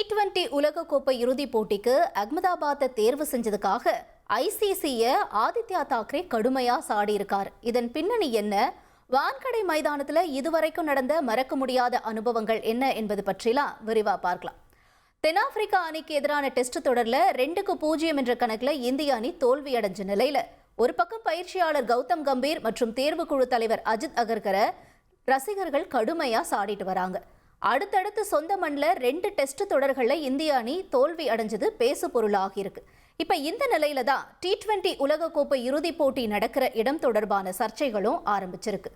T20 உலகக்கோப்பை இறுதிப் போட்டிக்கு அகமதாபாத்தை தேர்வு செஞ்சதுக்காக ஐசிசியை ஆதித்யா தாக்கரே கடுமையா சாடியிருக்கார். இதன் பின்னணி என்ன? வான்கடை மைதானத்துல இதுவரைக்கும் நடந்த மறக்க முடியாத அனுபவங்கள் என்ன என்பது பற்றிலாம் விரிவா பார்க்கலாம். தென்னாப்பிரிக்கா அணிக்கு எதிரான டெஸ்ட் தொடர்ல 2-0 என்ற கணக்குல இந்திய அணி தோல்வியடைஞ்ச நிலையில ஒரு பக்கம் பயிற்சியாளர் கௌதம் கம்பீர் மற்றும் தேர்வுக்குழு தலைவர் அஜித் அகர்கரை ரசிகர்கள் கடுமையா சாடிட்டு வராங்க. அடுத்தடுத்து சொந்த மண்ணில் 2 டெஸ்ட் தொடர்களில் இந்திய அணி தோல்வி அடைஞ்சது பேசு பொருளாகி இருக்கு. இப்ப இந்த நிலையில தான் T20 உலகக்கோப்பை இறுதிப் போட்டி நடக்கிற இடம் தொடர்பான சர்ச்சைகளும் ஆரம்பிச்சிருக்கு.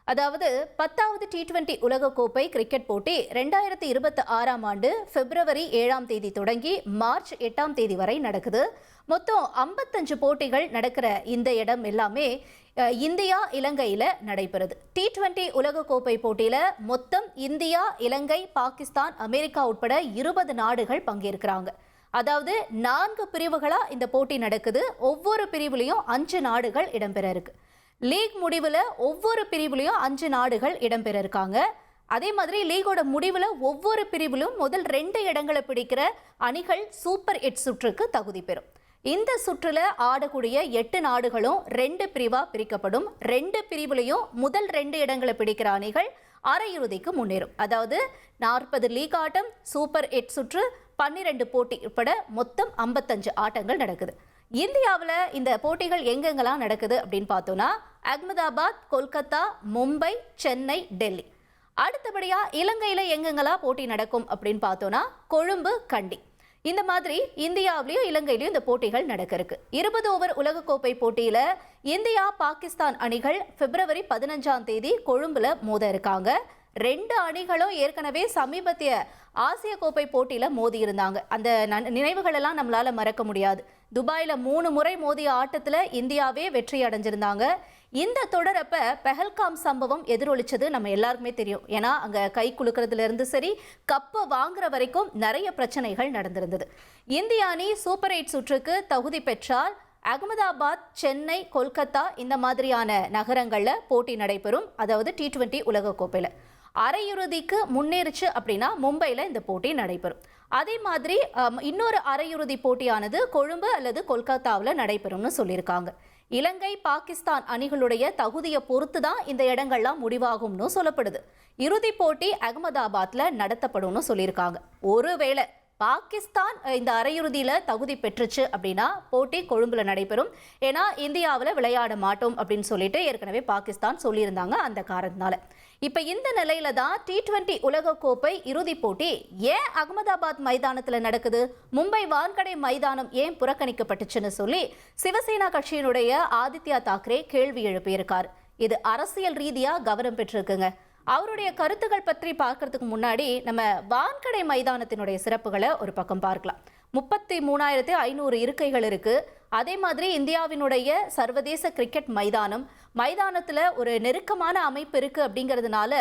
அதாவது 10வது T20 உலகக்கோப்பை கிரிக்கெட் போட்டி 2026ஆம் ஆண்டு பிப்ரவரி 7ஆம் தேதி தொடங்கி மார்ச் 8ஆம் தேதி வரை நடக்குது. மொத்தம் 55 போட்டிகள் நடக்கிற இந்த இடம் எல்லாமே இந்தியா இலங்கையில நடைபெறுது. T20 உலகக்கோப்பை போட்டியில மொத்தம் இந்தியா, இலங்கை, பாகிஸ்தான், அமெரிக்கா உட்பட 20 நாடுகள் பங்கேற்கிறாங்க. அதாவது 4 பிரிவுகளா இந்த போட்டி நடக்குது. ஒவ்வொரு பிரிவுலையும் 5 நாடுகள் இடம்பெற இருக்கு. லீக் முடிவுல ஒவ்வொரு பிரிவுலையும் 5 நாடுகள் இடம்பெற இருக்காங்க. அதே மாதிரி லீகோட முடிவுல ஒவ்வொரு பிரிவிலும் முதல் 2 இடங்களை பிடிக்கிற அணிகள் சூப்பர் 8 சுற்றுக்கு தகுதி பெறும். இந்த சுற்றுல ஆடக்கூடிய 8 நாடுகளும் 2 பிரிவா பிரிக்கப்படும். 2 பிரிவுலையும் முதல் 2 இடங்களை பிடிக்கிற அணிகள் அரையிறுதிக்கு முன்னேறும். அதாவது 40 லீக் ஆட்டம், சூப்பர் 8 சுற்று, 12 போட்டி உட்பட மொத்தம் 55 ஆட்டங்கள் நடக்குது. இந்தியாவில் இந்த போட்டிகள் எங்கெங்கெல்லாம் நடக்குது அப்படின்னு பார்த்தோம்னா அகமதாபாத், கொல்கத்தா, மும்பை, சென்னை, டெல்லி. அடுத்தபடியா இலங்கையில எங்கெங்கெல்லாம் போட்டி நடக்கும் அப்படின்னு பார்த்தோம்னா கொழும்பு, கண்டி. இந்த மாதிரி இந்தியாவிலையும் இலங்கையிலையும் இந்த போட்டிகள் நடக்க இருக்கு. 20 ஓவர் உலகக்கோப்பை போட்டியில இந்தியா, பாகிஸ்தான் அணிகள் பிப்ரவரி 15ஆம் தேதி கொழும்புல மோத இருக்காங்க. 2 அணிகளும் ஏற்கனவே சமீபத்திய ஆசிய கோப்பை போட்டியில மோதி இருந்தாங்க. அந்த நினைவுகள் எல்லாம் நம்மளால மறக்க முடியாது. துபாயில 3 முறை மோதிய ஆட்டத்துல இந்தியாவே வெற்றி அடைஞ்சிருந்தாங்க. இந்த தொடரப்ப பெஹல்காம் சம்பவம் எதிரொலிச்சது நம்ம எல்லாருக்குமே தெரியும். ஏன்னா அங்க கை குலுக்கிறதுல இருந்து சரி, கப்பை வாங்குற வரைக்கும் நிறைய பிரச்சனைகள் நடந்திருந்தது. இந்திய அணி சூப்பர் 8 சுற்றுக்கு தகுதி பெற்றால் அகமதாபாத், சென்னை, கொல்கத்தா இந்த மாதிரியான நகரங்கள்ல போட்டி நடைபெறும். அதாவது T20 உலகக்கோப்பையில அரையிறுதிக்கு முன்னேறிச்சு அப்படின்னா மும்பையில இந்த போட்டி நடைபெறும். அதே மாதிரி இன்னொரு அரையிறுதி போட்டியானது கொழும்பு அல்லது கொல்கத்தாவில் நடைபெறும்னு சொல்லியிருக்காங்க. இலங்கை, பாகிஸ்தான் அணிகளுடைய தகுதியை பொறுத்து தான் இந்த இடங்கள்லாம் முடிவாகும்னு சொல்லப்படுது. இறுதிப் போட்டி அகமதாபாத்ல நடத்தப்படும்னு சொல்லியிருக்காங்க. ஒருவேளை பாகிஸ்தான் இந்த அரையிறுதியில தகுதி பெற்றுச்சு அப்படின்னா போட்டி கொழும்புல நடைபெறும். ஏன்னா இந்தியாவில் விளையாட மாட்டோம் அப்படின்னு சொல்லிட்டு ஏற்கனவே பாகிஸ்தான் சொல்லியிருந்தாங்க. அந்த காரணத்தினால இப்ப இந்த நிலையில தான் T20 உலகக்கோப்பை இறுதிப் போட்டி ஏன் அகமதாபாத் மைதானத்துல நடக்குது, மும்பை வான்கடை மைதானம் ஏன் புறக்கணிக்கப்பட்டுச்சுன்னு சொல்லி சிவசேனா கட்சியினுடைய ஆதித்யா தாக்கரே கேள்வி எழுப்பியிருக்கார். இது அரசியல் ரீதியா கவனம் பெற்றிருக்குங்க. அவருடைய கருத்துக்கள் பற்றி பார்க்கறதுக்கு முன்னாடி நம்ம வான்கடை மைதானத்தினுடைய சிறப்புகளை ஒரு பக்கம் பார்க்கலாம். 33,500 இருக்கைகள் இருக்கு. அதே மாதிரி இந்தியாவினுடைய சர்வதேச கிரிக்கெட் மைதானத்துல ஒரு நெருக்கமான அமைப்பு இருக்கு. அப்படிங்கிறதுனால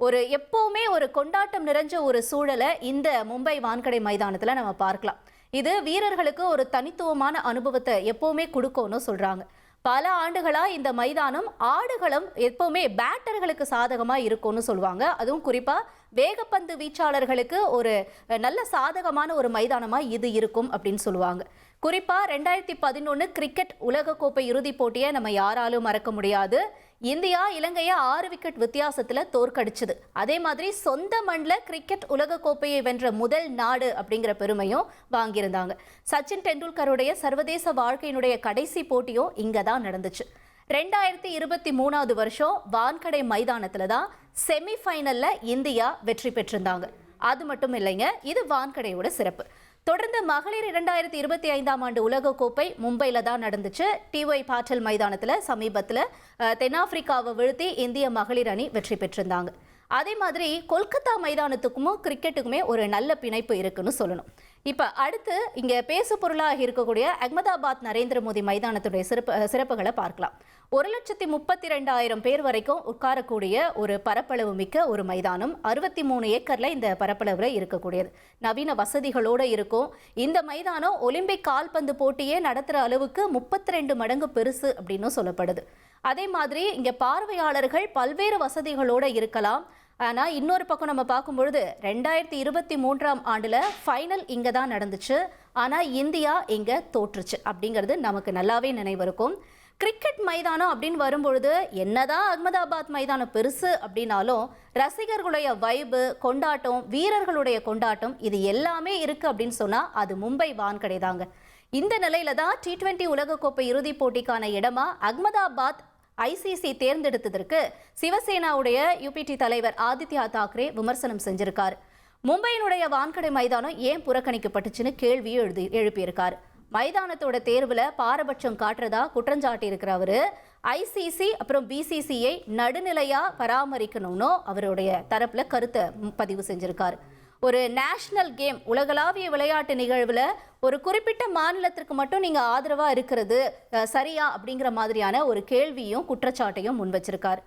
ஒரு எப்பவுமே ஒரு கொண்டாட்டம் நிறைஞ்ச ஒரு சூழலை இந்த மும்பை வான்கடை மைதானத்துல நம்ம பார்க்கலாம். இது வீரர்களுக்கு ஒரு தனித்துவமான அனுபவத்தை எப்பவுமே கொடுக்கும்னு சொல்றாங்க. பல ஆண்டுகளா இந்த மைதானம் ஆடுகளம் எப்பவுமே பேட்டர்களுக்கு சாதகமா இருக்கும்னு சொல்லுவாங்க. அதுவும் குறிப்பா வேகப்பந்து வீச்சாளர்களுக்கு ஒரு நல்ல சாதகமான ஒரு மைதானமா இது இருக்கும் அப்படின்னு சொல்லுவாங்க. குறிப்பா 2011 கிரிக்கெட் உலகக்கோப்பை இறுதிப் போட்டியை நம்ம யாராலும் மறக்க முடியாது. இந்தியா இலங்கையை 6 விக்கெட் வித்தியாசத்துல தோற்கடிச்சது. அதே மாதிரி சொந்த மண்ணில் கிரிக்கெட் உலகக்கோப்பையை வென்ற முதல் நாடு அப்படிங்கிற பெருமையும் வாங்கியிருந்தாங்க. சச்சின் டெண்டுல்கருடைய சர்வதேச வாழ்க்கையினுடைய கடைசி போட்டியும் இங்க தான் நடந்துச்சு. 2023ஆவது வருஷம் வான்கடை மைதானத்துல தான் செமிஃபைனல்ல இந்தியா வெற்றி பெற்றிருந்தாங்க. அது மட்டும் இல்லைங்க, இது வான்கடையோட சிறப்பு. தொடர்ந்து மகளிர் 2025ஆம் ஆண்டு உலகக்கோப்பை மும்பையில தான் நடந்துச்சு. TY பாட்டல் மைதானத்துல சமீபத்துல தென்னாப்பிரிக்காவை வீழ்த்தி இந்திய மகளிர் அணி வெற்றி பெற்றிருந்தாங்க. அதே மாதிரி கொல்கத்தா மைதானத்துக்கும் கிரிக்கெட்டுக்குமே ஒரு நல்ல பிணைப்பு இருக்குன்னு சொல்லணும். இப்ப அடுத்து இங்க பேசு பொருளாக இருக்கக்கூடிய அகமதாபாத் நரேந்திர மோடி மைதானத்துடைய சிறப்புகளை பார்க்கலாம். 1,32,000 பேர் வரைக்கும் உட்காரக்கூடிய ஒரு பரப்பளவு மிக்க ஒரு மைதானம். 63 ஏக்கர்ல இந்த பரப்பளவுல இருக்கக்கூடியது. நவீன வசதிகளோட இருக்கும். இந்த மைதானம் ஒலிம்பிக் கால்பந்து போட்டியே நடத்துற அளவுக்கு 32 மடங்கு பெருசு அப்படின்னு சொல்லப்படுது. அதே மாதிரி இங்க பார்வையாளர்கள் பல்வேறு வசதிகளோட இருக்கலாம். ஆனால் இன்னொரு பக்கம் நம்ம பார்க்கும்பொழுது 2023ஆம் ஆண்டில் ஃபைனல் இங்கே தான் நடந்துச்சு. ஆனால் இந்தியா இங்கே தோற்றுச்சு அப்படிங்கிறது நமக்கு நல்லாவே நினைவிருக்கும். கிரிக்கெட் மைதானம் அப்படின்னு வரும்பொழுது என்னதான் அகமதாபாத் மைதானம் பெருசு அப்படின்னாலும் ரசிகர்களுடைய வைபு, கொண்டாட்டம், வீரர்களுடைய கொண்டாட்டம் இது எல்லாமே இருக்கு அப்படின்னு சொன்னால் அது மும்பை வான்கடை தாங்க. இந்த நிலையில தான் T20 உலகக்கோப்பை இறுதிப் போட்டிக்கான இடமா அகமதாபாத் ஐசிசி தேர்ந்தெடுத்ததற்கு சிவசேனாவுடைய UPT தலைவர் ஆதித்யா தாக்கரே விமர்சனம் செஞ்சிருக்காரு. மும்பையினுடைய வான்கடை மைதானம் ஏன் புறக்கணிக்கப்பட்டுச்சுன்னு கேள்வியும் எழுப்பியிருக்காரு. மைதானத்தோட தேர்வுல பாரபட்சம் காட்டுறதா குற்றஞ்சாட்டி இருக்கிற அவரு ஐசிசி அப்புறம் BCCஐ நடுநிலையா பராமரிக்கணும்னு அவருடைய தரப்புல கருத்தை பதிவு செஞ்சிருக்காரு. ஒரு நேஷனல் கேம், உலகளாவிய விளையாட்டு நிகழ்வுல ஒரு குறிப்பிட்ட மாநிலத்திற்கு மட்டும் நீங்க ஆதரவா இருக்கிறது சரியா அப்படிங்கிற மாதிரியான ஒரு கேள்வியும் குற்றச்சாட்டையும் முன் வச்சிருக்காரு.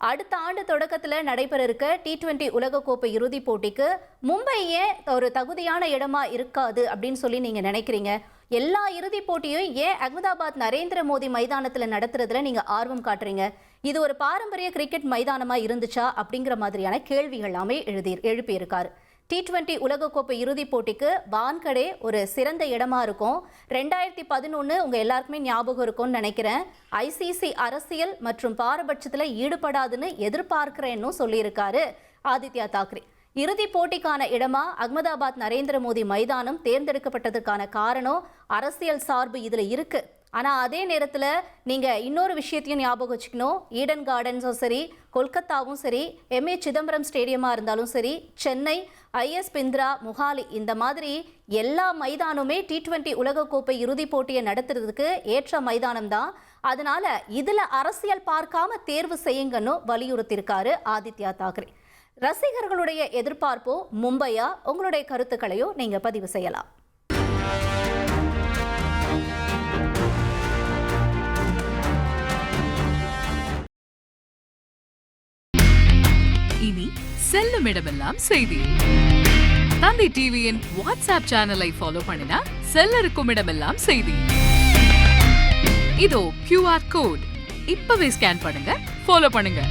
அடுத்த ஆண்டு தொடக்கத்தில் நடைபெற இருக்க T20 உலகக்கோப்பை இறுதிப் போட்டிக்கு மும்பையே ஒரு தகுதியான இடமா இருக்காது அப்படின்னு சொல்லி நீங்க நினைக்கிறீங்க? எல்லா இறுதிப் போட்டியும் ஏன் அகமதாபாத் நரேந்திர மோடி மைதானத்தில் நடத்துறதுல நீங்க ஆர்வம் காட்டுறீங்க? இது ஒரு பாரம்பரிய கிரிக்கெட் மைதானமா இருந்துச்சா அப்படிங்கிற மாதிரியான கேள்விகள் எல்லாமே எழுப்பியிருக்காரு. T20 உலகக்கோப்பை இறுதிப் போட்டிக்கு வான்கடே ஒரு சிறந்த இடமா இருக்கும். 2011 உங்க எல்லாருக்குமே ஞாபகம் இருக்கும்னு நினைக்கிறேன். ஐசிசி அரசியல் மற்றும் பாரபட்சத்தில் ஈடுபடாதுன்னு எதிர்பார்க்கிறேன்னு சொல்லியிருக்காரு ஆதித்யா தாக்கரே. இறுதிப் போட்டிக்கான இடமா அகமதாபாத் நரேந்திர மோடி மைதானம் தேர்ந்தெடுக்கப்பட்டதற்கான காரணம் அரசியல் சார்பு இதுல இருக்கு. ஆனால் அதே நேரத்தில் நீங்கள் இன்னொரு விஷயத்தையும் ஞாபகம் வச்சுக்கணும். ஈடன் கார்டன்ஸும் சரி, கொல்கத்தாவும் சரி, MA சிதம்பரம் ஸ்டேடியமாக இருந்தாலும் சரி, சென்னை, IS பிந்திரா, மொஹாலி இந்த மாதிரி எல்லா மைதானமே T20 உலகக்கோப்பை இறுதிப் போட்டியை நடத்துறதுக்கு ஏற்ற மைதானம் தான். அதனால இதில் அரசியல் பார்க்காம தேர்வு செய்யுங்கன்னு வலியுறுத்தியிருக்காரு ஆதித்யா தாக்கரே. ரசிகர்களுடைய எதிர்பார்ப்போ மும்பையா? உங்களுடைய கருத்துக்களையோ நீங்கள் பதிவு செய்யலாம். இனி செல்லும் இடமெல்லாம் செய்தி. தந்தி டிவியின் வாட்ஸ்அப் சேனலை ஃபாலோ பண்ணினா செல்ல இருக்கும் இடமெல்லாம் செய்தி. இதோ QR கோட் இப்பவே ஸ்கேன் பண்ணுங்க, ஃபாலோ பண்ணுங்க.